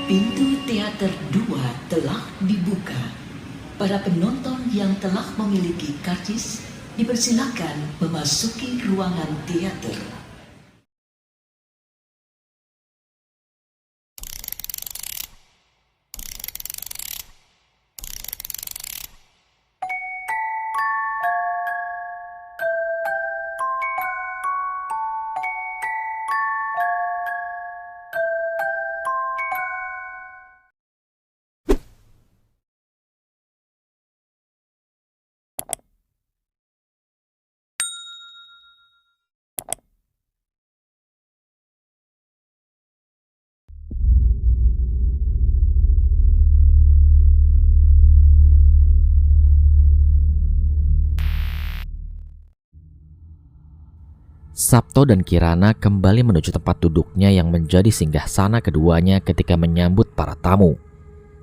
Pintu teater 2 telah dibuka. Para penonton yang telah memiliki karcis dipersilakan memasuki ruangan teater. Sabto dan Kirana kembali menuju tempat duduknya yang menjadi singgasana keduanya ketika menyambut para tamu.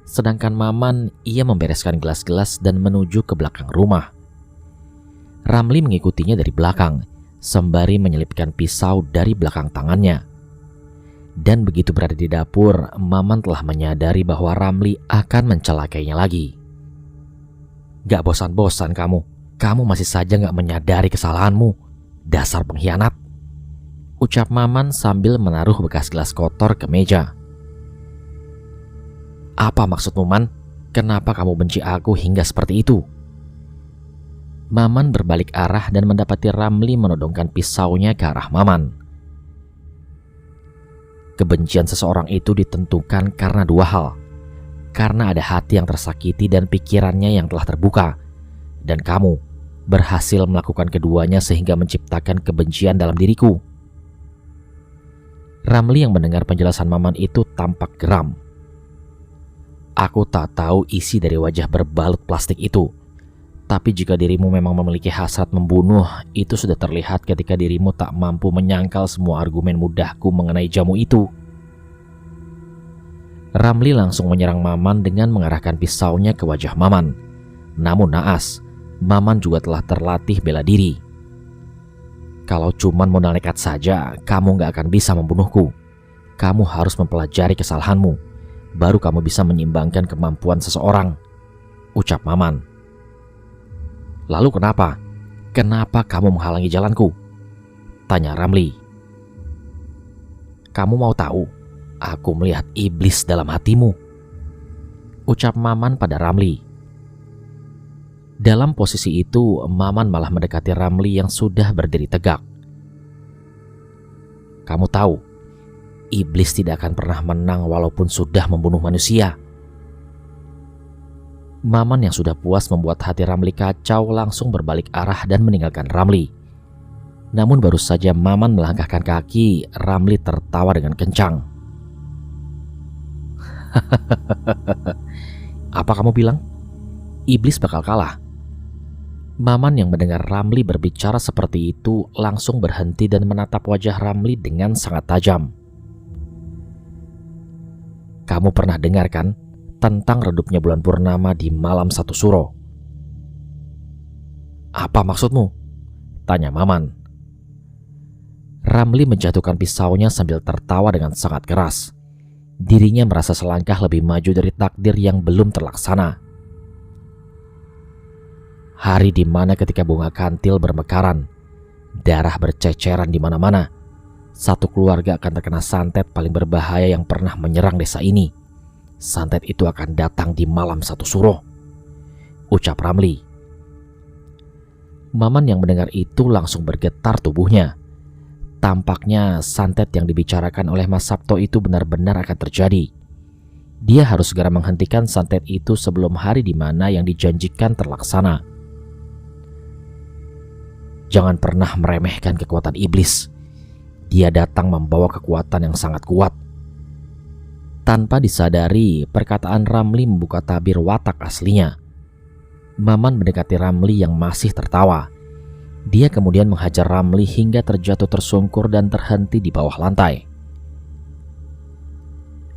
Sedangkan Maman, ia membereskan gelas-gelas dan menuju ke belakang rumah. Ramli mengikutinya dari belakang, sembari menyelipkan pisau dari belakang tangannya. Dan begitu berada di dapur, Maman telah menyadari bahwa Ramli akan mencelakainya lagi. "Gak bosan-bosan kamu? Kamu masih saja gak menyadari kesalahanmu. Dasar pengkhianat," ucap Maman sambil menaruh bekas gelas kotor ke meja. "Apa maksudmu, Man? Kenapa kamu benci aku hingga seperti itu?" Maman berbalik arah dan mendapati Ramli menodongkan pisaunya ke arah Maman. Kebencian seseorang itu ditentukan karena dua hal. Karena ada hati yang tersakiti dan pikirannya yang telah terbuka. Dan kamu berhasil melakukan keduanya sehingga menciptakan kebencian dalam diriku. Ramli yang mendengar penjelasan Maman itu tampak geram. "Aku tak tahu isi dari wajah berbalut plastik itu. Tapi jika dirimu memang memiliki hasrat membunuh, itu sudah terlihat ketika dirimu tak mampu menyangkal semua argumen mudahku mengenai jamu itu." Ramli langsung menyerang Maman dengan mengarahkan pisaunya ke wajah Maman. Namun naas, Maman juga telah terlatih bela diri. "Kalau cuman modal nekat saja, kamu gak akan bisa membunuhku. Kamu harus mempelajari kesalahanmu. Baru kamu bisa menyeimbangkan kemampuan seseorang," ucap Maman. "Lalu kenapa? Kenapa kamu menghalangi jalanku?" tanya Ramli. "Kamu mau tahu? Aku melihat iblis dalam hatimu," ucap Maman pada Ramli. Dalam posisi itu, Maman malah mendekati Ramli yang sudah berdiri tegak. "Kamu tahu, iblis tidak akan pernah menang walaupun sudah membunuh manusia." Maman yang sudah puas membuat hati Ramli kacau langsung berbalik arah dan meninggalkan Ramli. Namun baru saja Maman melangkahkan kaki, Ramli tertawa dengan kencang. "Apa kamu bilang? Iblis bakal kalah?" Maman yang mendengar Ramli berbicara seperti itu langsung berhenti dan menatap wajah Ramli dengan sangat tajam. "Kamu pernah dengar kan tentang redupnya bulan purnama di malam satu suro?" "Apa maksudmu?" tanya Maman. Ramli menjatuhkan pisaunya sambil tertawa dengan sangat keras. Dirinya merasa selangkah lebih maju dari takdir yang belum terlaksana. Hari di mana ketika bunga kantil bermekaran, darah berceceran di mana-mana, satu keluarga akan terkena santet paling berbahaya yang pernah menyerang desa ini. Santet itu akan datang di malam satu suro, ucap Ramli. Maman yang mendengar itu langsung bergetar tubuhnya. Tampaknya santet yang dibicarakan oleh Mas Sabto itu benar-benar akan terjadi. Dia harus segera menghentikan santet itu sebelum hari di mana yang dijanjikan terlaksana. Jangan pernah meremehkan kekuatan iblis. Dia datang membawa kekuatan yang sangat kuat. Tanpa disadari, perkataan Ramli membuka tabir watak aslinya. Maman mendekati Ramli yang masih tertawa. Dia kemudian menghajar Ramli hingga terjatuh tersungkur dan terhenti di bawah lantai.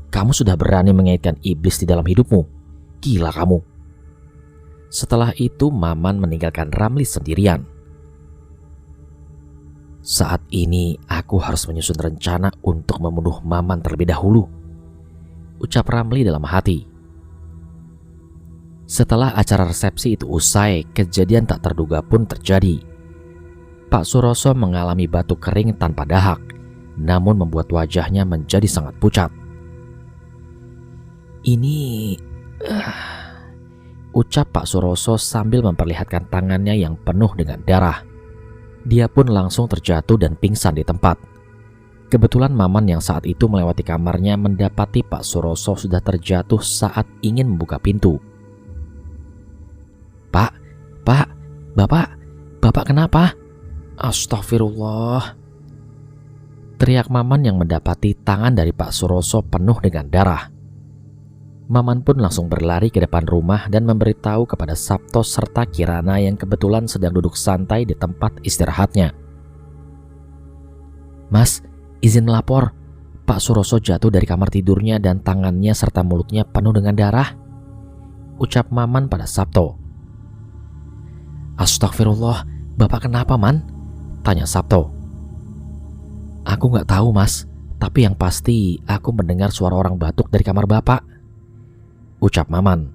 "Kamu sudah berani mengaitkan iblis di dalam hidupmu? Gila kamu." Setelah itu Maman meninggalkan Ramli sendirian. "Saat ini aku harus menyusun rencana untuk membunuh Maman terlebih dahulu. ucap Ramli dalam hati. Setelah acara resepsi itu usai, kejadian tak terduga pun terjadi. Pak Suroso mengalami batuk kering tanpa dahak, namun membuat wajahnya menjadi sangat pucat. Ini... ucap Pak Suroso sambil memperlihatkan tangannya yang penuh dengan darah. Dia pun langsung terjatuh dan pingsan di tempat. Kebetulan Maman yang saat itu melewati kamarnya mendapati Pak Suroso sudah terjatuh saat ingin membuka pintu. Pak, Bapak kenapa? Astagfirullah. Teriak Maman yang mendapati tangan dari Pak Suroso penuh dengan darah. Maman pun langsung berlari ke depan rumah dan memberitahu kepada Sabto serta Kirana yang kebetulan sedang duduk santai di tempat istirahatnya. Mas, izin melapor. Pak Suroso jatuh dari kamar tidurnya dan tangannya serta mulutnya penuh dengan darah, ucap Maman pada Sabto. Astagfirullah, Bapak kenapa, Man? Tanya Sabto. Aku gak tahu, Mas, tapi yang pasti aku mendengar suara orang batuk dari kamar Bapak, ucap Maman.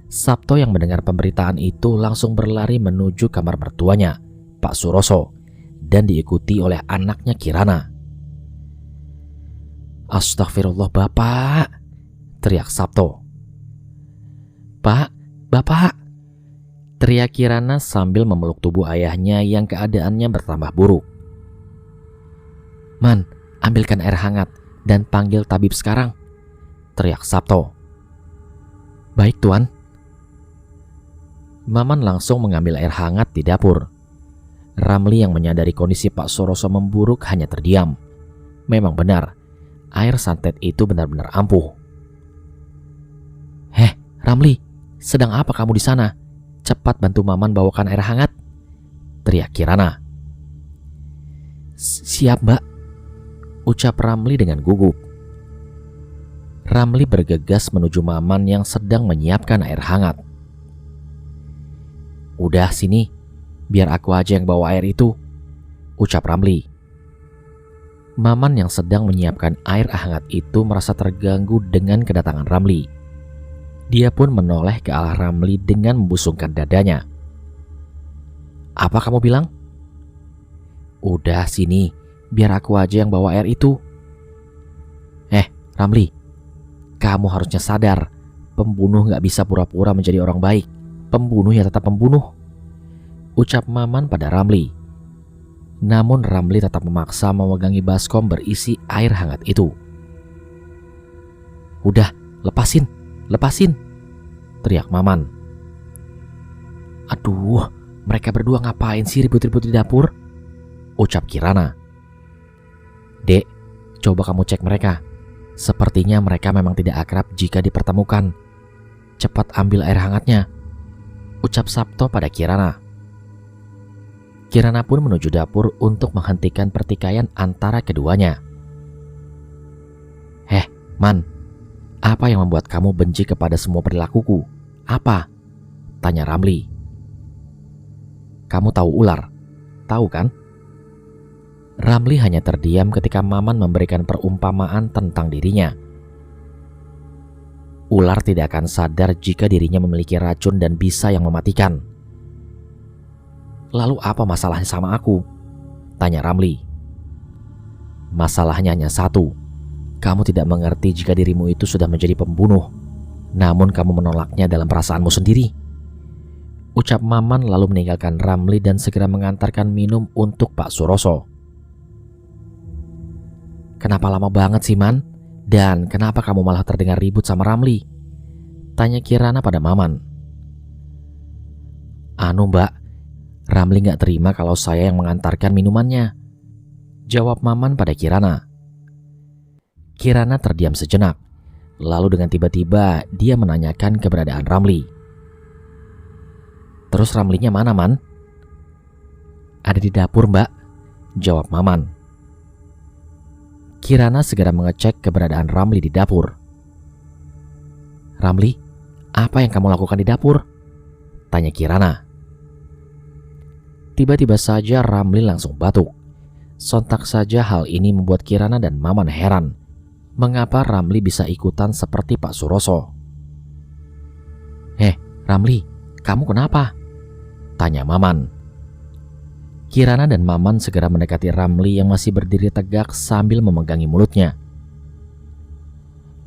Sabto yang mendengar pemberitaan itu langsung berlari menuju kamar mertuanya, Pak Suroso, dan diikuti oleh anaknya Kirana. Astagfirullah, Bapak, teriak Sabto. Bapak, teriak Kirana sambil memeluk tubuh ayahnya yang keadaannya bertambah buruk. Man, ambilkan air hangat dan panggil tabib sekarang, teriak Sabto. Baik, Tuan. Maman langsung mengambil air hangat di dapur. Ramli yang menyadari kondisi Pak Suroso memburuk hanya terdiam. Memang benar, air santet itu benar-benar ampuh. Ramli, sedang apa kamu di sana? Cepat bantu Maman bawakan air hangat, teriak Kirana. Siap, Mbak, ucap Ramli dengan gugup. Ramli bergegas menuju Maman yang sedang menyiapkan air hangat. Udah sini, biar aku aja yang bawa air itu, ucap Ramli. Maman yang sedang menyiapkan air hangat itu merasa terganggu dengan kedatangan Ramli. Dia pun menoleh ke arah Ramli dengan membusungkan dadanya. Apa kamu bilang? Udah sini, biar aku aja yang bawa air itu. Ramli, kamu harusnya sadar, pembunuh gak bisa pura-pura menjadi orang baik. Pembunuh ya tetap pembunuh, ucap Maman pada Ramli. Namun Ramli tetap memaksa memegangi baskom berisi air hangat itu. Udah, lepasin, teriak Maman. Aduh, mereka berdua ngapain sih ribut-ribut di dapur, ucap Kirana. Dek, coba kamu cek mereka. Sepertinya mereka memang tidak akrab jika dipertemukan. Cepat ambil air hangatnya, ucap Sabto pada Kirana. Kirana pun menuju dapur untuk menghentikan pertikaian antara keduanya. Man, apa yang membuat kamu benci kepada semua perilakuku? Apa? Tanya Ramli. Kamu tahu ular? Tahu kan? Ramli hanya terdiam ketika Maman memberikan perumpamaan tentang dirinya. Ular tidak akan sadar jika dirinya memiliki racun dan bisa yang mematikan. Lalu apa masalahnya sama aku? Tanya Ramli. Masalahnya hanya satu. Kamu tidak mengerti jika dirimu itu sudah menjadi pembunuh, namun kamu menolaknya dalam perasaanmu sendiri, ucap Maman lalu meninggalkan Ramli dan segera mengantarkan minum untuk Pak Suroso. Kenapa lama banget sih, Man? Dan kenapa kamu malah terdengar ribut sama Ramli? Tanya Kirana pada Maman. Mbak, Ramli gak terima kalau saya yang mengantarkan minumannya, jawab Maman pada Kirana. Kirana terdiam sejenak, lalu dengan tiba-tiba dia menanyakan keberadaan Ramli. Terus Ramlinya mana, Man? Ada di dapur, Mbak, jawab Maman. Kirana segera mengecek keberadaan Ramli di dapur. Ramli, apa yang kamu lakukan di dapur? Tanya Kirana. Tiba-tiba saja Ramli langsung batuk. Sontak saja hal ini membuat Kirana dan Maman heran. mengapa Ramli bisa ikutan seperti Pak Suroso. Ramli, kamu kenapa? Tanya Maman. Kirana dan Maman segera mendekati Ramli yang masih berdiri tegak sambil memegangi mulutnya.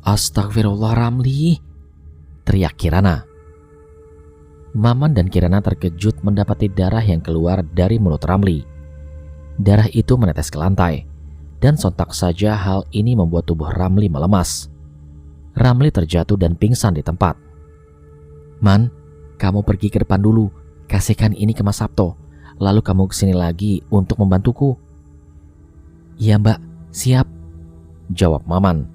Astagfirullah Ramli, teriak Kirana. Maman dan Kirana terkejut mendapati darah yang keluar dari mulut Ramli. Darah itu menetes ke lantai, dan sontak saja hal ini membuat tubuh Ramli melemas. Ramli terjatuh dan pingsan di tempat. Man, kamu pergi ke depan dulu, kasihkan ini ke Mas Sabto, lalu kamu kesini lagi untuk membantuku. Iya Mbak, siap, jawab Maman.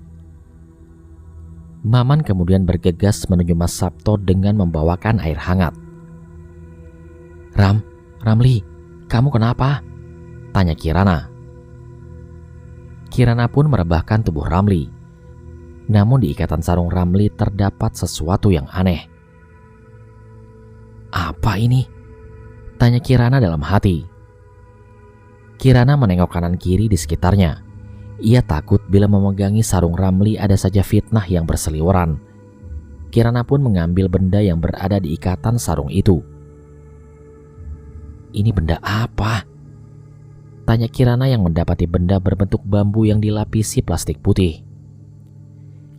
Maman kemudian bergegas menuju Mas Sabto dengan membawakan air hangat. Ramli, kamu kenapa? Tanya Kirana. Kirana pun merebahkan tubuh Ramli. Namun di ikatan sarung Ramli terdapat sesuatu yang aneh. Apa ini? Tanya Kirana dalam hati. Kirana menengok kanan kiri di sekitarnya. Ia takut bila memegangi sarung Ramli ada saja fitnah yang berseliweran. Kirana pun mengambil benda yang berada di ikatan sarung itu. Ini benda apa? Tanya Kirana yang mendapati benda berbentuk bambu yang dilapisi plastik putih.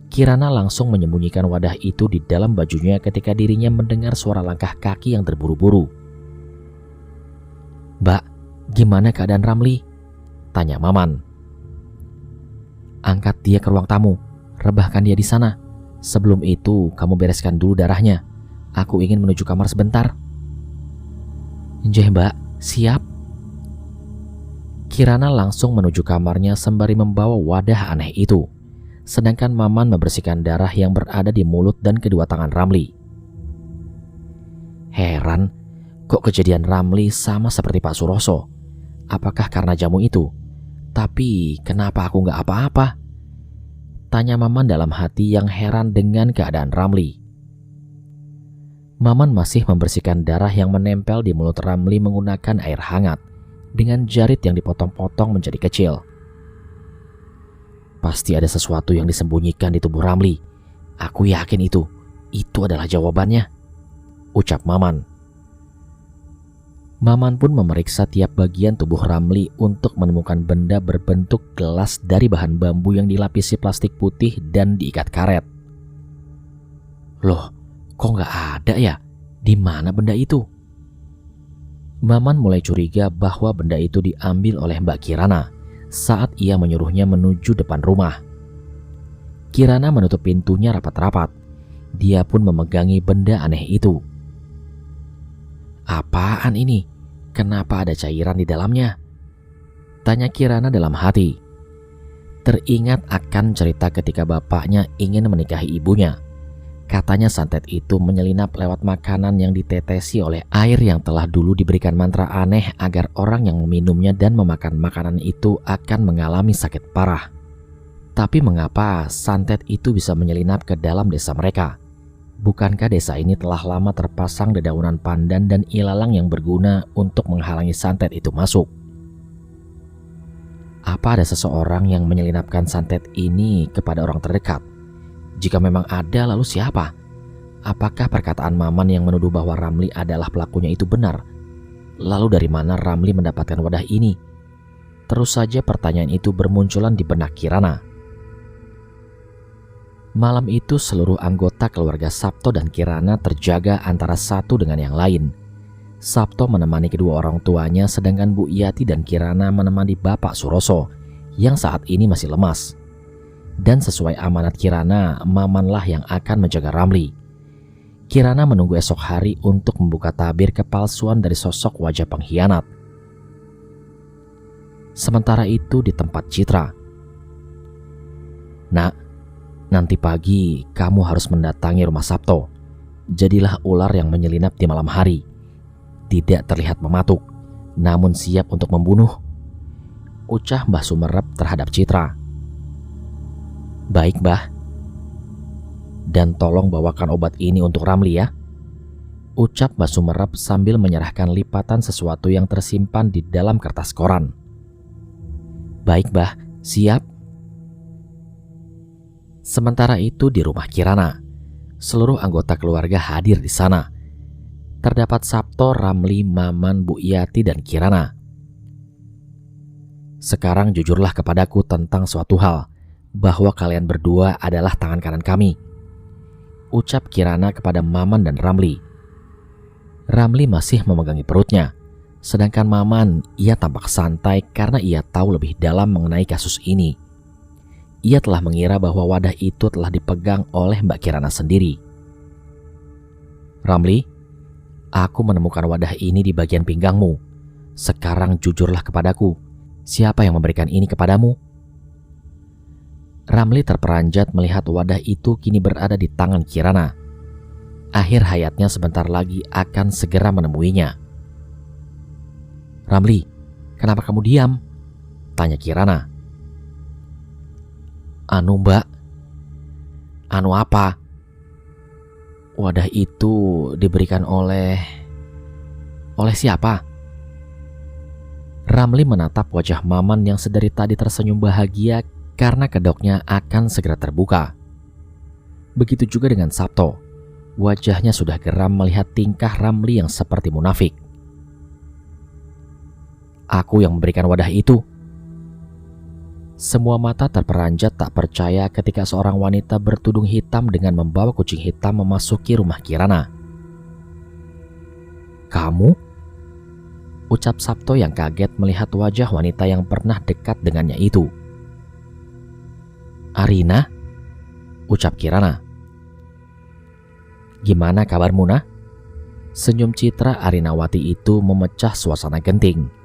Kirana langsung menyembunyikan wadah itu di dalam bajunya ketika dirinya mendengar suara langkah kaki yang terburu-buru. Mbak, gimana keadaan Ramli? Tanya Maman. Angkat dia ke ruang tamu, rebahkan dia di sana. Sebelum itu, kamu bereskan dulu darahnya. Aku ingin menuju kamar sebentar. Njeh Mbak, siap. Kirana langsung menuju kamarnya sembari membawa wadah aneh itu. Sedangkan Maman membersihkan darah yang berada di mulut dan kedua tangan Ramli. Heran, kok kejadian Ramli sama seperti Pak Suroso? Apakah karena jamu itu? Tapi kenapa aku gak apa-apa? Tanya Maman dalam hati yang heran dengan keadaan Ramli. Maman masih membersihkan darah yang menempel di mulut Ramli menggunakan air hangat dengan jarit yang dipotong-potong menjadi kecil. Pasti ada sesuatu yang disembunyikan di tubuh Ramli. Aku yakin itu adalah jawabannya, ucap Maman. Maman pun memeriksa tiap bagian tubuh Ramli untuk menemukan benda berbentuk gelas dari bahan bambu yang dilapisi plastik putih dan diikat karet. Loh, kok nggak ada ya? Di mana benda itu? Maman mulai curiga bahwa benda itu diambil oleh Mbak Kirana saat ia menyuruhnya menuju depan rumah. Kirana menutup pintunya rapat-rapat. Dia pun memegangi benda aneh itu. Apaan ini? Kenapa ada cairan di dalamnya? Tanya Kirana dalam hati. Teringat akan cerita ketika bapaknya ingin menikahi ibunya. Katanya santet itu menyelinap lewat makanan yang ditetesi oleh air yang telah dulu diberikan mantra aneh agar orang yang meminumnya dan memakan makanan itu akan mengalami sakit parah. Tapi mengapa santet itu bisa menyelinap ke dalam desa mereka? Bukankah desa ini telah lama terpasang dedaunan pandan dan ilalang yang berguna untuk menghalangi santet itu masuk? Apa ada seseorang yang menyelinapkan santet ini kepada orang terdekat? Jika memang ada, lalu siapa? Apakah perkataan Maman yang menuduh bahwa Ramli adalah pelakunya itu benar? Lalu dari mana Ramli mendapatkan wadah ini? Terus saja pertanyaan itu bermunculan di benak Kirana. Malam itu seluruh anggota keluarga Sabto dan Kirana terjaga antara satu dengan yang lain. Sabto menemani kedua orang tuanya, sedangkan Bu Yati dan Kirana menemani Bapak Suroso yang saat ini masih lemas. Dan sesuai amanat Kirana, Mamanlah yang akan menjaga Ramli. Kirana menunggu esok hari untuk membuka tabir kepalsuan dari sosok wajah pengkhianat. Sementara itu di tempat Citra. Nak, nanti pagi kamu harus mendatangi rumah Sabto. Jadilah ular yang menyelinap di malam hari. Tidak terlihat mematuk, namun siap untuk membunuh, ucap Mbah Sumerep terhadap Citra. Baik, Mbah. Dan tolong bawakan obat ini untuk Ramli ya, ucap Mbah Sumerep sambil menyerahkan lipatan sesuatu yang tersimpan di dalam kertas koran. Baik, Mbah, siap. Sementara itu di rumah Kirana, seluruh anggota keluarga hadir di sana. Terdapat Sabto, Ramli, Maman, Bu Yati, dan Kirana. Sekarang jujurlah kepadaku tentang suatu hal, bahwa kalian berdua adalah tangan kanan kami, ucap Kirana kepada Maman dan Ramli. Ramli masih memegangi perutnya, sedangkan Maman ia tampak santai karena ia tahu lebih dalam mengenai kasus ini. Ia telah mengira bahwa wadah itu telah dipegang oleh Mbak Kirana sendiri. Ramli, aku menemukan wadah ini di bagian pinggangmu. Sekarang jujurlah kepadaku, siapa yang memberikan ini kepadamu? Ramli terperanjat melihat wadah itu kini berada di tangan Kirana. Akhir hayatnya sebentar lagi akan segera menemuinya. Ramli, kenapa kamu diam? Tanya Kirana. Anu Mbak. Anu apa? Wadah itu diberikan oleh siapa? Ramli menatap wajah Maman yang sedari tadi tersenyum bahagia karena kedoknya akan segera terbuka. Begitu juga dengan Sabto. Wajahnya sudah geram melihat tingkah Ramli yang seperti munafik. Aku yang memberikan wadah itu. Semua mata terperanjat tak percaya ketika seorang wanita bertudung hitam dengan membawa kucing hitam memasuki rumah Kirana. Kamu? Ucap Sabto yang kaget melihat wajah wanita yang pernah dekat dengannya itu. Arina? Ucap Kirana. Gimana kabarmu, Nah? Senyum Citra Arinawati itu memecah suasana genting.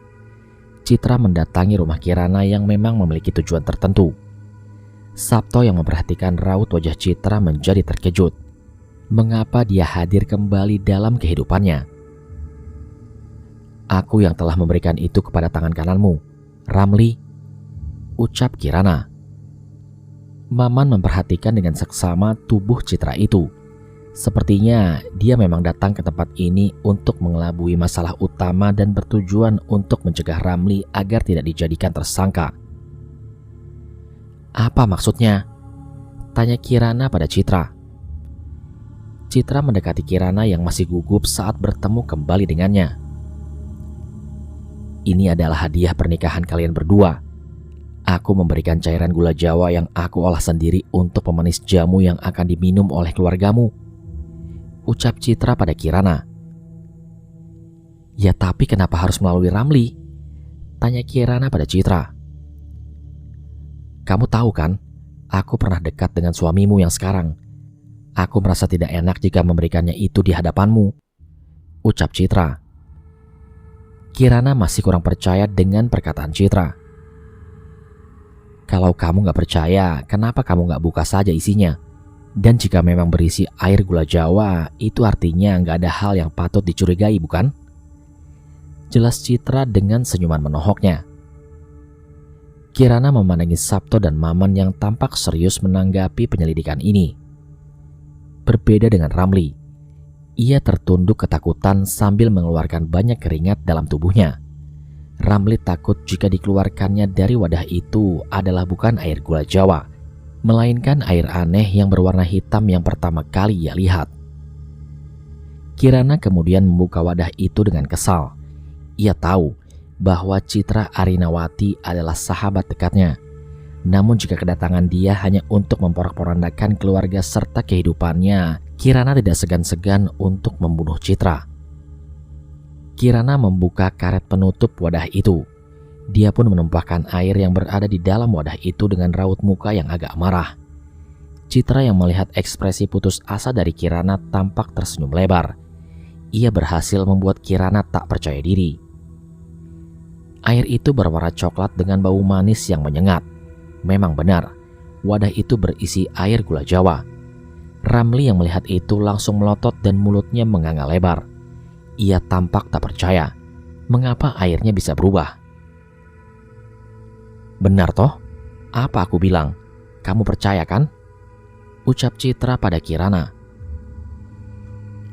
Citra mendatangi rumah Kirana yang memang memiliki tujuan tertentu. Sabto yang memperhatikan raut wajah Citra menjadi terkejut. Mengapa dia hadir kembali dalam kehidupannya? Aku yang telah memberikan itu kepada tangan kananmu, Ramli, ucap Kirana. Maman memperhatikan dengan seksama tubuh Citra itu. Sepertinya dia memang datang ke tempat ini untuk mengelabui masalah utama dan bertujuan untuk mencegah Ramli agar tidak dijadikan tersangka. Apa maksudnya? Tanya Kirana pada Citra. Citra mendekati Kirana yang masih gugup saat bertemu kembali dengannya. Ini adalah hadiah pernikahan kalian berdua. Aku memberikan cairan gula Jawa yang aku olah sendiri untuk pemanis jamu yang akan diminum oleh keluargamu, ucap Citra pada Kirana. Ya tapi kenapa harus melalui Ramli? Tanya Kirana pada Citra. Kamu tahu kan, aku pernah dekat dengan suamimu yang sekarang. Aku merasa tidak enak jika memberikannya itu di hadapanmu, ucap Citra. Kirana masih kurang percaya dengan perkataan Citra. Kalau kamu gak percaya, kenapa kamu gak buka saja isinya? Dan jika memang berisi air gula Jawa, itu artinya nggak ada hal yang patut dicurigai, bukan? Jelas Citra dengan senyuman menohoknya. Kirana memandangi Sabto dan Maman yang tampak serius menanggapi penyelidikan ini. Berbeda dengan Ramli, ia tertunduk ketakutan sambil mengeluarkan banyak keringat dalam tubuhnya. Ramli takut jika dikeluarkannya dari wadah itu adalah bukan air gula Jawa, melainkan air aneh yang berwarna hitam yang pertama kali ia lihat. Kirana kemudian membuka wadah itu dengan kesal. Ia tahu bahwa Citra Arinawati adalah sahabat dekatnya. Namun jika kedatangan dia hanya untuk memporak-porandakan keluarga serta kehidupannya, Kirana tidak segan-segan untuk membunuh Citra. Kirana membuka karet penutup wadah itu. Dia pun menumpahkan air yang berada di dalam wadah itu dengan raut muka yang agak marah. Citra yang melihat ekspresi putus asa dari Kirana tampak tersenyum lebar. Ia berhasil membuat Kirana tak percaya diri. Air itu berwarna coklat dengan bau manis yang menyengat. Memang benar, wadah itu berisi air gula Jawa. Ramli yang melihat itu langsung melotot dan mulutnya menganga lebar. Ia tampak tak percaya. Mengapa airnya bisa berubah? Benar toh? Apa aku bilang? Kamu percaya kan? Ucap Citra pada Kirana.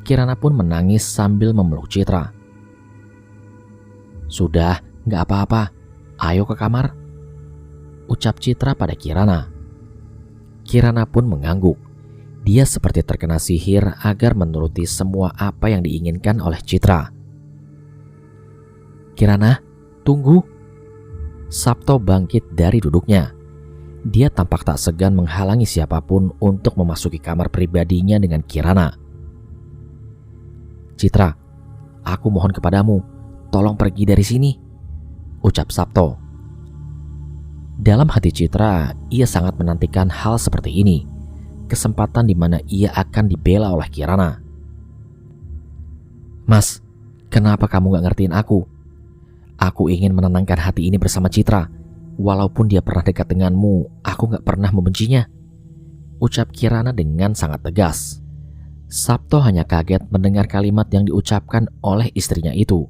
Kirana pun menangis sambil memeluk Citra. Sudah, gak apa-apa. Ayo ke kamar, ucap Citra pada Kirana. Kirana pun mengangguk. Dia seperti terkena sihir agar menuruti semua apa yang diinginkan oleh Citra. "Kirana, tunggu." Sabto bangkit dari duduknya. Dia tampak tak segan menghalangi siapapun untuk memasuki kamar pribadinya dengan Kirana. "Citra, aku mohon kepadamu, tolong pergi dari sini," ucap Sabto. Dalam hati Citra, ia sangat menantikan hal seperti ini. Kesempatan di mana ia akan dibela oleh Kirana. "Mas, kenapa kamu gak ngertiin aku? Aku ingin menenangkan hati ini bersama Citra. Walaupun dia pernah dekat denganmu, aku gak pernah membencinya," ucap Kirana dengan sangat tegas. Sabto hanya kaget mendengar kalimat yang diucapkan oleh istrinya itu.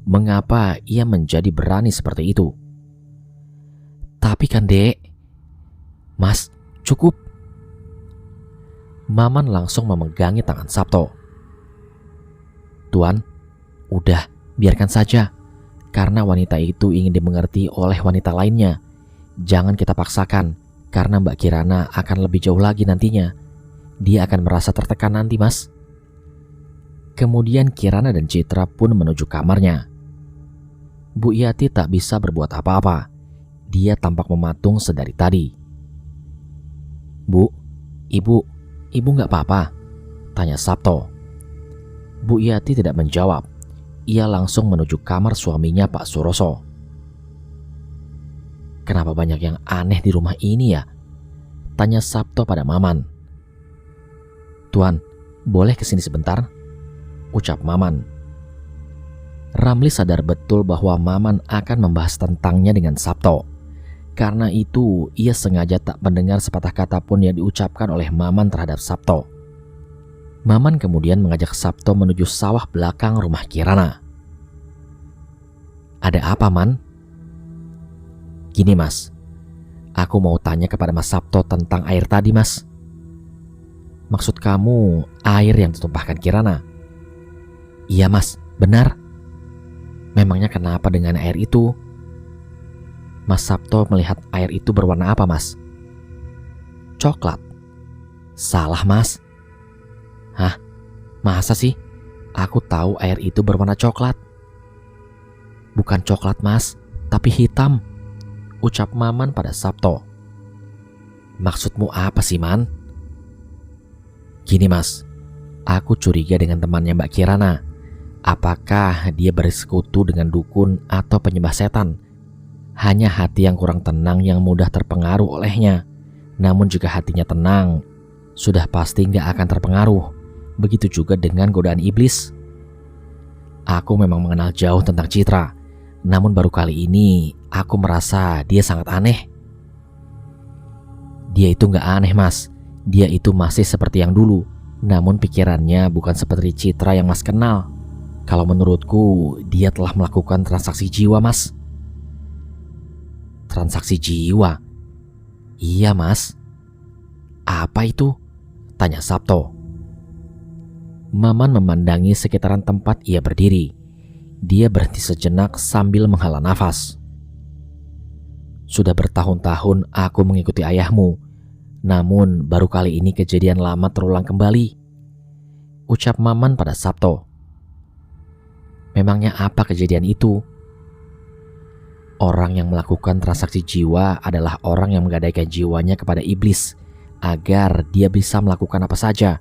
Mengapa ia menjadi berani seperti itu? "Tapi kan, Dek." "Mas, cukup." Maman langsung memegangi tangan Sabto. "Tuan, udah, biarkan saja. Karena wanita itu ingin dimengerti oleh wanita lainnya. Jangan kita paksakan, karena Mbak Kirana akan lebih jauh lagi nantinya. Dia akan merasa tertekan nanti, Mas." Kemudian Kirana dan Citra pun menuju kamarnya. Bu Yati tak bisa berbuat apa-apa. Dia tampak mematung sedari tadi. "Bu, Ibu gak apa-apa?" tanya Sabto. Bu Yati tidak menjawab. Ia langsung menuju kamar suaminya, Pak Suroso. "Kenapa banyak yang aneh di rumah ini ya?" tanya Sabto pada Maman. "Tuan, boleh kesini sebentar?" ucap Maman. Ramli sadar betul bahwa Maman akan membahas tentangnya dengan Sabto. Karena itu, ia sengaja tak mendengar sepatah kata pun yang diucapkan oleh Maman terhadap Sabto. Maman kemudian mengajak Sabto menuju sawah belakang rumah Kirana. "Ada apa, Man?" "Gini, Mas. Aku mau tanya kepada Mas Sabto tentang air tadi, Mas." "Maksud kamu air yang ditumpahkan Kirana?" "Iya, Mas, benar." "Memangnya kenapa dengan air itu?" Mas Sabto melihat air itu berwarna apa, Mas? "Coklat." "Salah, Mas." "Hah? Masa sih? Aku tahu air itu berwarna coklat." "Bukan coklat, Mas, tapi hitam," ucap Maman pada Sabto. "Maksudmu apa sih, Man?" "Gini, Mas. Aku curiga dengan temannya Mbak Kirana. Apakah dia bersekutu dengan dukun atau penyembah setan? Hanya hati yang kurang tenang yang mudah terpengaruh olehnya. Namun jika hatinya tenang, sudah pasti gak akan terpengaruh. Begitu juga dengan godaan iblis. Aku memang mengenal jauh tentang Citra. Namun baru kali ini aku merasa dia sangat aneh." "Dia itu gak aneh, Mas. Dia itu masih seperti yang dulu. Namun pikirannya bukan seperti Citra yang Mas kenal. Kalau menurutku, dia telah melakukan transaksi jiwa, Mas." "Transaksi jiwa?" "Iya, Mas." "Apa itu?" tanya Sabto. Maman memandangi sekitaran tempat ia berdiri. Dia berhenti sejenak sambil menghela nafas. "Sudah bertahun-tahun aku mengikuti ayahmu. Namun baru kali ini kejadian lama terulang kembali," ucap Maman pada Sabto. "Memangnya apa kejadian itu?" "Orang yang melakukan transaksi jiwa adalah orang yang menggadaikan jiwanya kepada iblis agar dia bisa melakukan apa saja.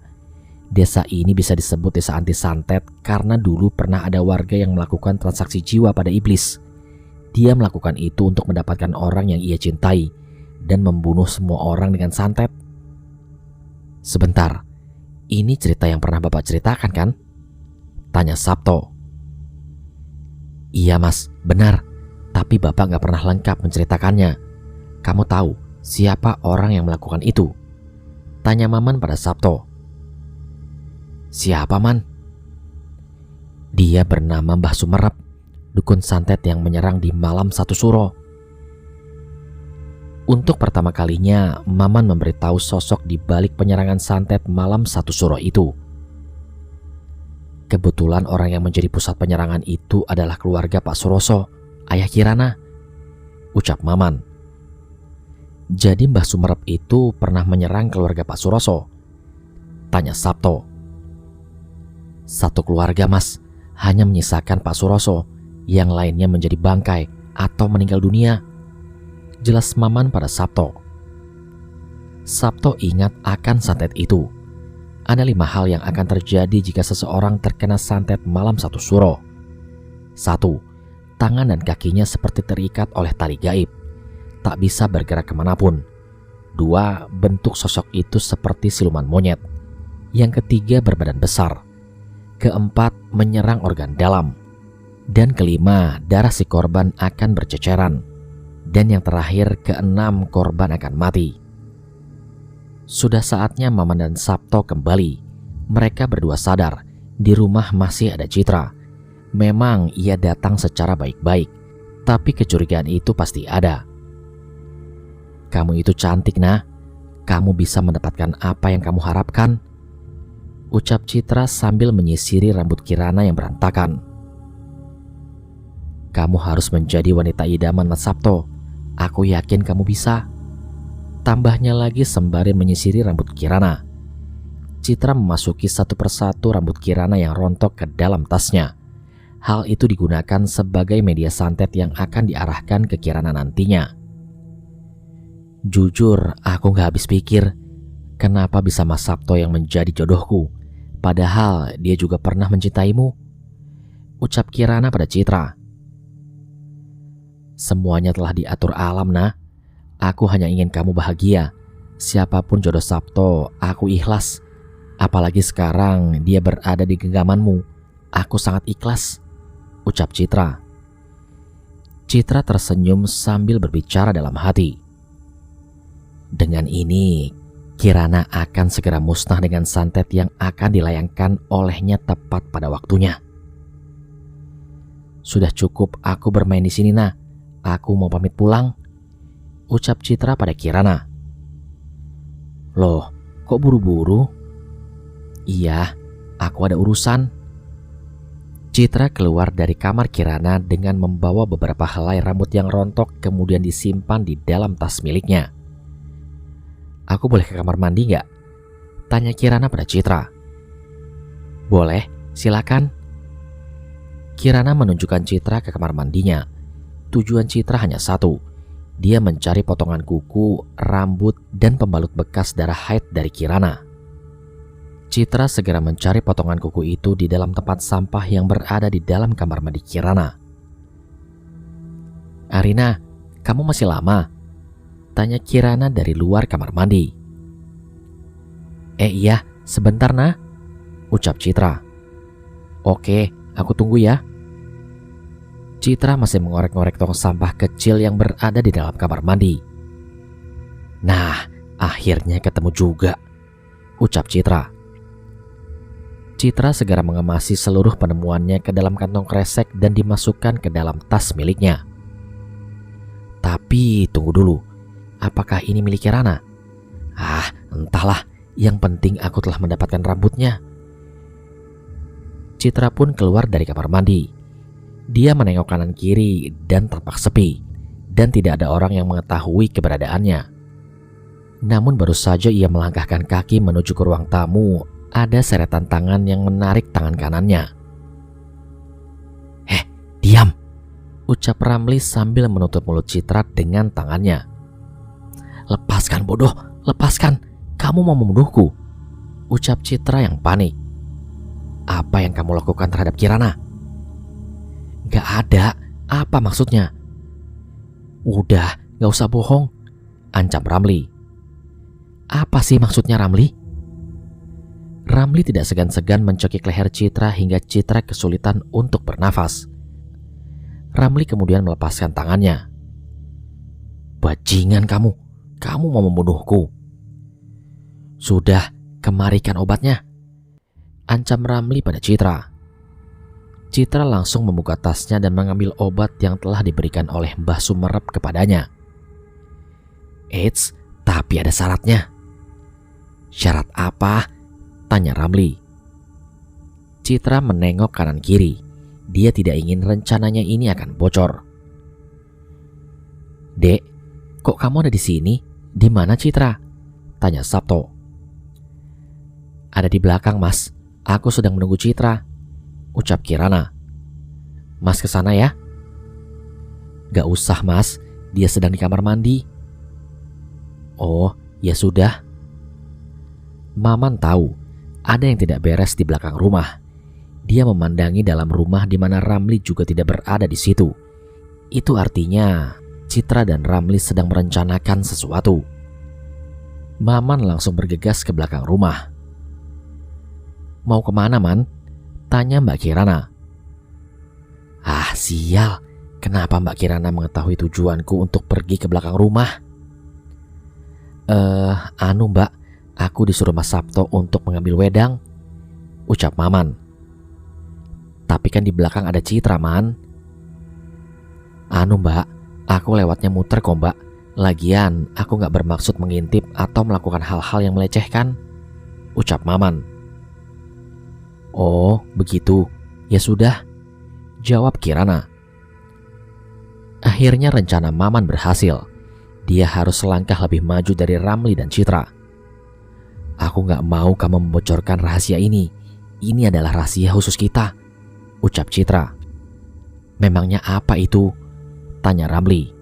Desa ini bisa disebut desa anti santet karena dulu pernah ada warga yang melakukan transaksi jiwa pada iblis. Dia melakukan itu untuk mendapatkan orang yang ia cintai dan membunuh semua orang dengan santet." "Sebentar, ini cerita yang pernah Bapak ceritakan kan?" tanya Sabto. "Iya, Mas, benar. Tapi Bapak gak pernah lengkap menceritakannya. Kamu tahu siapa orang yang melakukan itu?" tanya Maman pada Sabto. "Siapa, Man?" "Dia bernama Mbah Sumerep, dukun santet yang menyerang di malam satu suro." Untuk pertama kalinya, Maman memberitahu sosok di balik penyerangan santet malam satu suro itu. Kebetulan orang yang menjadi pusat penyerangan itu adalah keluarga Pak Suroso, ayah Kirana, ucap Maman. Jadi Mbah Sumerep itu pernah menyerang keluarga Pak Suroso? Tanya Sabto. Satu keluarga, Mas. Hanya menyisakan Pak Suroso. Yang lainnya menjadi bangkai atau meninggal dunia. Jelas Maman pada Sabto. Sabto ingat akan santet itu. Ada 5 hal yang akan terjadi jika seseorang terkena santet malam 1 suro. 1. Tangan dan kakinya seperti terikat oleh tali gaib. Tak bisa bergerak kemanapun. 2. Bentuk sosok itu seperti siluman monyet. Yang ketiga berbadan besar. Keempat, menyerang organ dalam. Dan kelima, darah si korban akan berceceran. Dan yang terakhir, keenam, korban akan mati. Sudah saatnya Maman dan Sabto kembali. Mereka berdua sadar di rumah masih ada Citra. Memang ia datang secara baik-baik, tapi kecurigaan itu pasti ada. Kamu itu cantik, Nah. Kamu bisa mendapatkan apa yang kamu harapkan, ucap Citra sambil menyisiri rambut Kirana yang berantakan. Kamu harus menjadi wanita idaman, Mas Sabto. Aku yakin kamu bisa. Tambahnya lagi sembari menyisiri rambut Kirana. Citra memasuki satu persatu rambut Kirana yang rontok ke dalam tasnya. Hal itu digunakan sebagai media santet yang akan diarahkan ke Kirana nantinya. Jujur, aku gak habis pikir kenapa bisa Mas Sabto yang menjadi jodohku, padahal dia juga pernah mencintaimu, ucap Kirana pada Citra. Semuanya telah diatur alam, Nah. Aku hanya ingin kamu bahagia. Siapapun jodoh Sabto, aku ikhlas. Apalagi sekarang dia berada di genggamanmu. Aku sangat ikhlas, ucap Citra. Citra tersenyum sambil berbicara dalam hati. Dengan ini, Kirana akan segera musnah dengan santet yang akan dilayangkan olehnya tepat pada waktunya. Sudah cukup aku bermain di sini, Nah. Aku mau pamit pulang, ucap Citra pada Kirana. Loh, kok buru-buru? Iya, aku ada urusan. Citra keluar dari kamar Kirana dengan membawa beberapa helai rambut yang rontok kemudian disimpan di dalam tas miliknya. Aku boleh ke kamar mandi nggak? Tanya Kirana pada Citra. Boleh, silakan. Kirana menunjukkan Citra ke kamar mandinya. Tujuan Citra hanya satu. Dia mencari potongan kuku, rambut, dan pembalut bekas darah haid dari Kirana. Citra segera mencari potongan kuku itu di dalam tempat sampah yang berada di dalam kamar mandi Kirana. Arina, kamu masih lama? Tanya Kirana dari luar kamar mandi. Iya, sebentar, Nah, ucap Citra. Oke, aku tunggu ya. Citra masih mengorek-ngorek tong sampah kecil yang berada di dalam kamar mandi. Nah, akhirnya ketemu juga, ucap Citra. Citra segera mengemasi seluruh penemuannya ke dalam kantong kresek dan dimasukkan ke dalam tas miliknya. Tapi tunggu dulu, apakah ini milik Kirana? Entahlah, yang penting aku telah mendapatkan rambutnya. Citra pun keluar dari kamar mandi. Dia menengok kanan kiri dan tampak sepi, dan tidak ada orang yang mengetahui keberadaannya. Namun baru saja ia melangkahkan kaki menuju ke ruang tamu, ada seretan tangan yang menarik tangan kanannya. Diam, ucap Ramli sambil menutup mulut Citra dengan tangannya. Lepaskan, bodoh, lepaskan, kamu mau membunuhku, ucap Citra yang panik. Apa yang kamu lakukan terhadap Kirana? Gak ada, apa maksudnya? Udah, gak usah bohong, ancam Ramli. Apa sih maksudnya, Ramli? Ramli tidak segan-segan mencekik leher Citra hingga Citra kesulitan untuk bernafas. Ramli kemudian melepaskan tangannya. Bajingan kamu mau membunuhku. Sudah, kemarikan obatnya, ancam Ramli pada Citra. Citra langsung membuka tasnya dan mengambil obat yang telah diberikan oleh Mbah Sumerep kepadanya. Eits, tapi ada syaratnya. Syarat apa? Tanya Ramli. Citra menengok kanan kiri. Dia tidak ingin rencananya ini akan bocor. Dek, kok kamu ada di sini? Di mana Citra? Tanya Sabto. Ada di belakang, Mas. Aku sedang menunggu Citra, ucap Kirana. Mas ke sana ya? Gak usah, Mas. Dia sedang di kamar mandi. Oh, ya sudah. Maman tahu ada yang tidak beres di belakang rumah. Dia memandangi dalam rumah di mana Ramli juga tidak berada di situ. Itu artinya Citra dan Ramli sedang merencanakan sesuatu. Maman langsung bergegas ke belakang rumah. Mau kemana, Man? Tanya Mbak Kirana. Ah, sial. Kenapa Mbak Kirana mengetahui tujuanku untuk pergi ke belakang rumah? Mbak, aku disuruh Mas Sabto untuk mengambil wedang, ucap Maman. Tapi kan di belakang ada Citra, Man. Mbak, aku lewatnya muter kok, Mbak. Lagian, aku gak bermaksud mengintip atau melakukan hal-hal yang melecehkan, ucap Maman. Oh, begitu. Ya sudah, jawab Kirana. Akhirnya rencana Maman berhasil. Dia harus selangkah lebih maju dari Ramli dan Citra. Aku gak mau kamu membocorkan rahasia ini. Ini adalah rahasia khusus kita, ucap Citra. Memangnya apa itu? Tanya Ramli.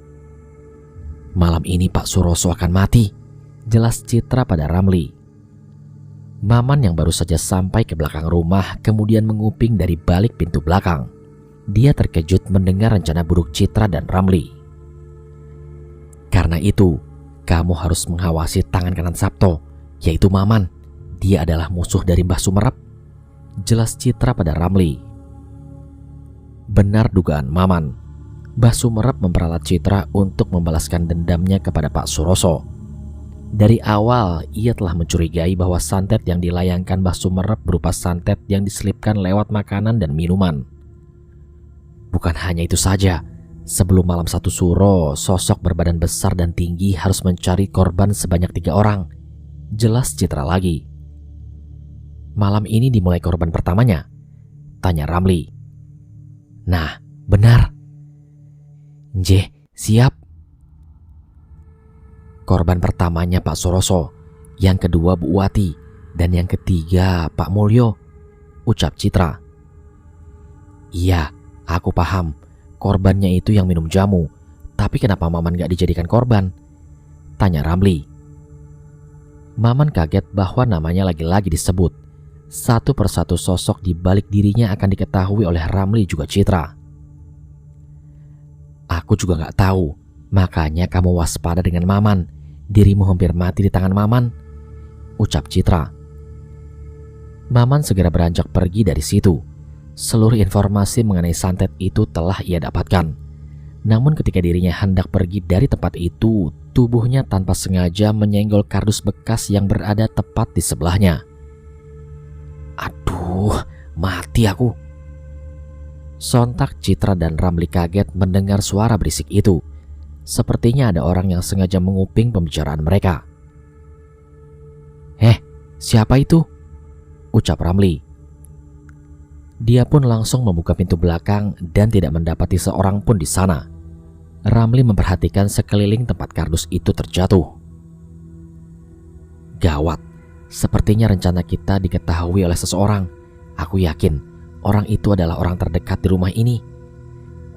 Malam ini Pak Suroso akan mati, jelas Citra pada Ramli. Maman yang baru saja sampai ke belakang rumah kemudian menguping dari balik pintu belakang. Dia terkejut mendengar rencana buruk Citra dan Ramli. Karena itu, kamu harus mengawasi tangan kanan Sabto, yaitu Maman. Dia adalah musuh dari Mbah Sumerep, jelas Citra pada Ramli. Benar dugaan Maman. Mbah Sumerep memperalat Citra untuk membalaskan dendamnya kepada Pak Suroso. Dari awal, ia telah mencurigai bahwa santet yang dilayangkan Mbah Sumerep berupa santet yang diselipkan lewat makanan dan minuman. Bukan hanya itu saja, sebelum malam 1 suro, sosok berbadan besar dan tinggi harus mencari korban sebanyak 3 orang. Jelas Citra lagi. Malam ini dimulai korban pertamanya? Tanya Ramli. Nah, benar. Nje, siap. Korban pertamanya Pak Suroso, yang kedua Bu Wati, dan yang ketiga Pak Mulyo, ucap Citra. Iya, aku paham. Korbannya itu yang minum jamu. Tapi kenapa Maman gak dijadikan korban? Tanya Ramli. Maman kaget bahwa namanya lagi-lagi disebut. Satu persatu sosok di balik dirinya akan diketahui oleh Ramli juga Citra. Aku juga gak tahu. Makanya kamu waspada dengan Maman. Dirimu hampir mati di tangan Maman, ucap Citra. Maman segera beranjak pergi dari situ. Seluruh informasi mengenai santet itu telah ia dapatkan. Namun ketika dirinya hendak pergi dari tempat itu, tubuhnya tanpa sengaja menyenggol kardus bekas yang berada tepat di sebelahnya. Aduh, mati aku. Sontak Citra dan Ramli kaget mendengar suara berisik itu. Sepertinya ada orang yang sengaja menguping pembicaraan mereka. Siapa itu? Ucap Ramli. Dia pun langsung membuka pintu belakang dan tidak mendapati seorang pun di sana. Ramli memperhatikan sekeliling tempat kardus itu terjatuh. Gawat, sepertinya rencana kita diketahui oleh seseorang. Aku yakin orang itu adalah orang terdekat di rumah ini,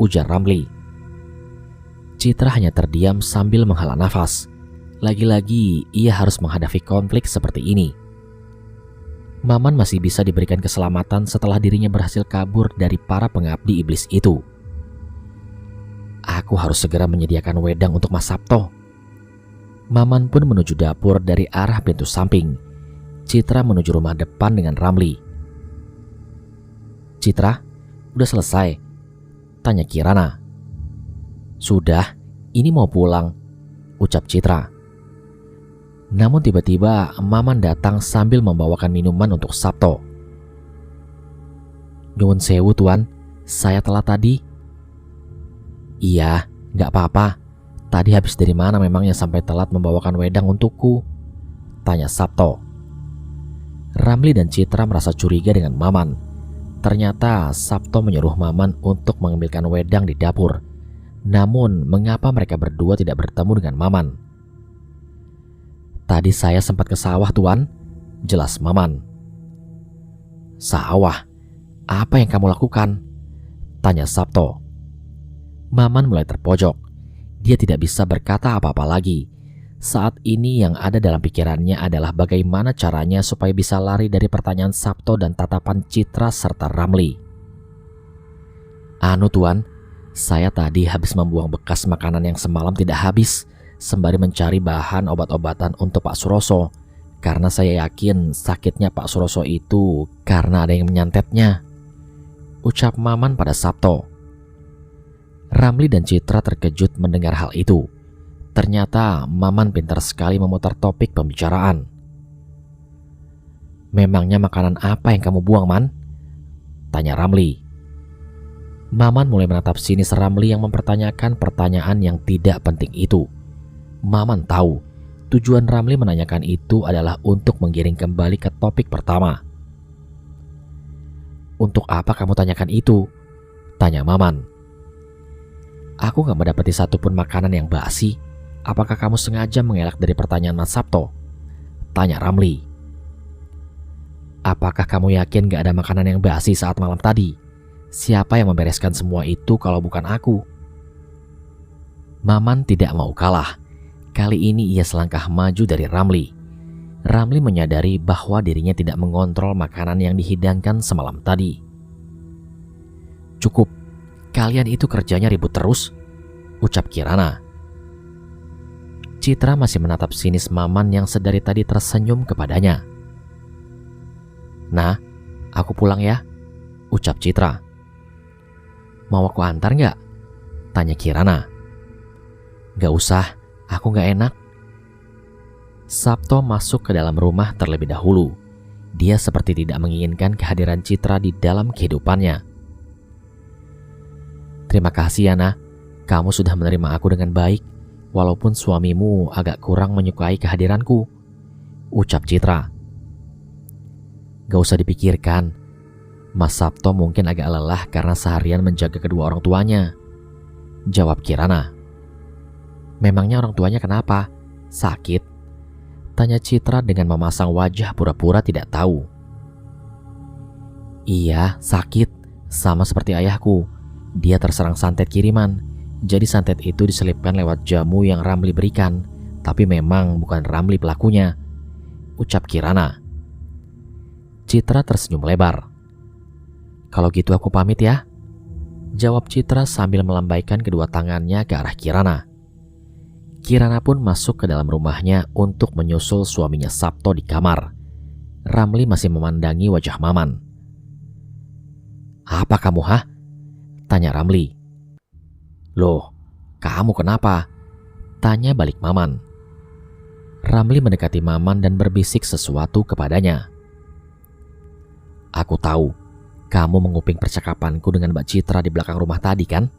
ujar Ramli. Citra hanya terdiam sambil menghela nafas. Lagi-lagi ia harus menghadapi konflik seperti ini. Maman masih bisa diberikan keselamatan setelah dirinya berhasil kabur dari para pengabdi iblis itu. Aku harus segera menyediakan wedang untuk Mas Sabto. Maman pun menuju dapur dari arah pintu samping. Citra menuju rumah depan dengan Ramli. Citra, udah selesai? Tanya Kirana. Sudah, ini mau pulang, ucap Citra. Namun tiba-tiba Maman datang sambil membawakan minuman untuk Sabto. Nyuwun sewu tuan, saya telat tadi. Iya, gak apa-apa. Tadi habis dari mana memangnya sampai telat membawakan wedang untukku? Tanya Sabto. Ramli dan Citra merasa curiga dengan Maman. Ternyata Sabto menyuruh Maman untuk mengambilkan wedang di dapur. Namun, mengapa mereka berdua tidak bertemu dengan Maman? Tadi saya sempat ke sawah, Tuan, jelas Maman. Sawah? Apa yang kamu lakukan? Tanya Sabto. Maman mulai terpojok. Dia tidak bisa berkata apa-apa lagi. Saat ini yang ada dalam pikirannya adalah bagaimana caranya supaya bisa lari dari pertanyaan Sabto dan tatapan Citra serta Ramli. Anu Tuan, saya tadi habis membuang bekas makanan yang semalam tidak habis, sembari mencari bahan obat-obatan untuk Pak Suroso. Karena saya yakin sakitnya Pak Suroso itu karena ada yang menyantetnya, ucap Maman pada Sabto. Ramli dan Citra terkejut mendengar hal itu. Ternyata Maman pintar sekali memutar topik pembicaraan. Memangnya makanan apa yang kamu buang, Man? Tanya Ramli. Maman mulai menatap sinis Ramli yang mempertanyakan pertanyaan yang tidak penting itu. Maman tahu tujuan Ramli menanyakan itu adalah untuk menggiring kembali ke topik pertama. Untuk apa kamu tanyakan itu? Tanya Maman. Aku gak mendapati satupun makanan yang basi. Apakah kamu sengaja mengelak dari pertanyaan Mas Sabto? Tanya Ramli. Apakah kamu yakin gak ada makanan yang basi saat malam tadi? Siapa yang membereskan semua itu kalau bukan aku? Maman tidak mau kalah. Kali ini ia selangkah maju dari Ramli. Ramli menyadari bahwa dirinya tidak mengontrol makanan yang dihidangkan semalam tadi. Cukup, kalian itu kerjanya ribut terus, ucap Kirana. Citra masih menatap sinis Maman yang sedari tadi tersenyum kepadanya. Nah, aku pulang ya, ucap Citra. Mau aku antar gak? Tanya Kirana. Gak usah, aku gak enak. Sabto masuk ke dalam rumah terlebih dahulu. Dia seperti tidak menginginkan kehadiran Citra di dalam kehidupannya. Terima kasih Yana, kamu sudah menerima aku dengan baik, walaupun suamimu agak kurang menyukai kehadiranku, ucap Citra. Gak usah dipikirkan, Mas Sabto mungkin agak lelah karena seharian menjaga kedua orang tuanya, jawab Kirana. Memangnya orang tuanya kenapa? Sakit? Tanya Citra dengan memasang wajah pura-pura tidak tahu. Iya, sakit. Sama seperti ayahku. Dia terserang santet kiriman. Jadi santet itu diselipkan lewat jamu yang Ramli berikan. Tapi memang bukan Ramli pelakunya, ucap Kirana. Citra tersenyum lebar. Kalau gitu aku pamit ya, jawab Citra sambil melambaikan kedua tangannya ke arah Kirana. Kirana pun masuk ke dalam rumahnya untuk menyusul suaminya Sabto di kamar. Ramli masih memandangi wajah Maman. Apa kamu, hah? Tanya Ramli. Loh, kamu kenapa? Tanya balik Maman. Ramli mendekati Maman dan berbisik sesuatu kepadanya. Aku tahu, kamu menguping percakapanku dengan Mbak Citra di belakang rumah tadi kan?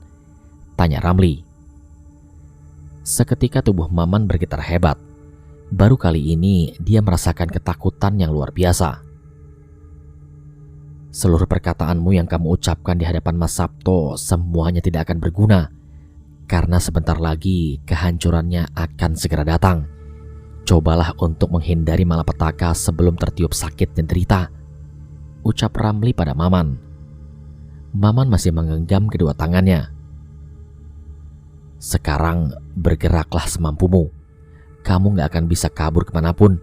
Tanya Ramli. Seketika tubuh Maman bergetar hebat. Baru kali ini dia merasakan ketakutan yang luar biasa. Seluruh perkataanmu yang kamu ucapkan di hadapan Mas Sabto semuanya tidak akan berguna. Karena sebentar lagi kehancurannya akan segera datang. Cobalah untuk menghindari malapetaka sebelum tertiup sakit dan derita, ucap Ramli pada Maman. Maman masih menggenggam kedua tangannya. Sekarang bergeraklah semampumu. Kamu gak akan bisa kabur kemanapun.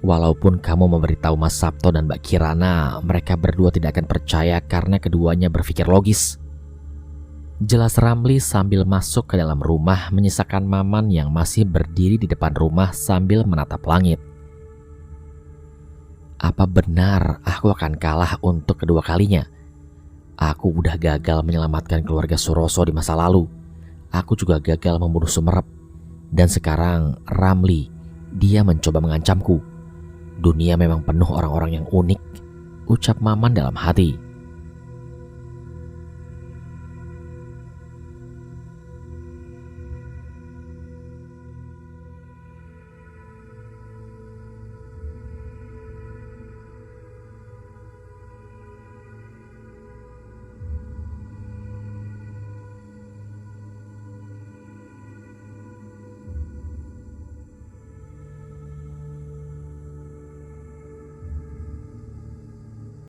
Walaupun kamu memberitahu Mas Sabto dan Mbak Kirana, mereka berdua tidak akan percaya karena keduanya berpikir logis, jelas Ramli sambil masuk ke dalam rumah menyisakan Maman yang masih berdiri di depan rumah sambil menatap langit. Apa benar aku akan kalah untuk kedua kalinya? Aku udah gagal menyelamatkan keluarga Suroso di masa lalu. Aku juga gagal membunuh Sumerep. Dan sekarang Ramli, dia mencoba mengancamku. Dunia memang penuh orang-orang yang unik, ucap Maman dalam hati.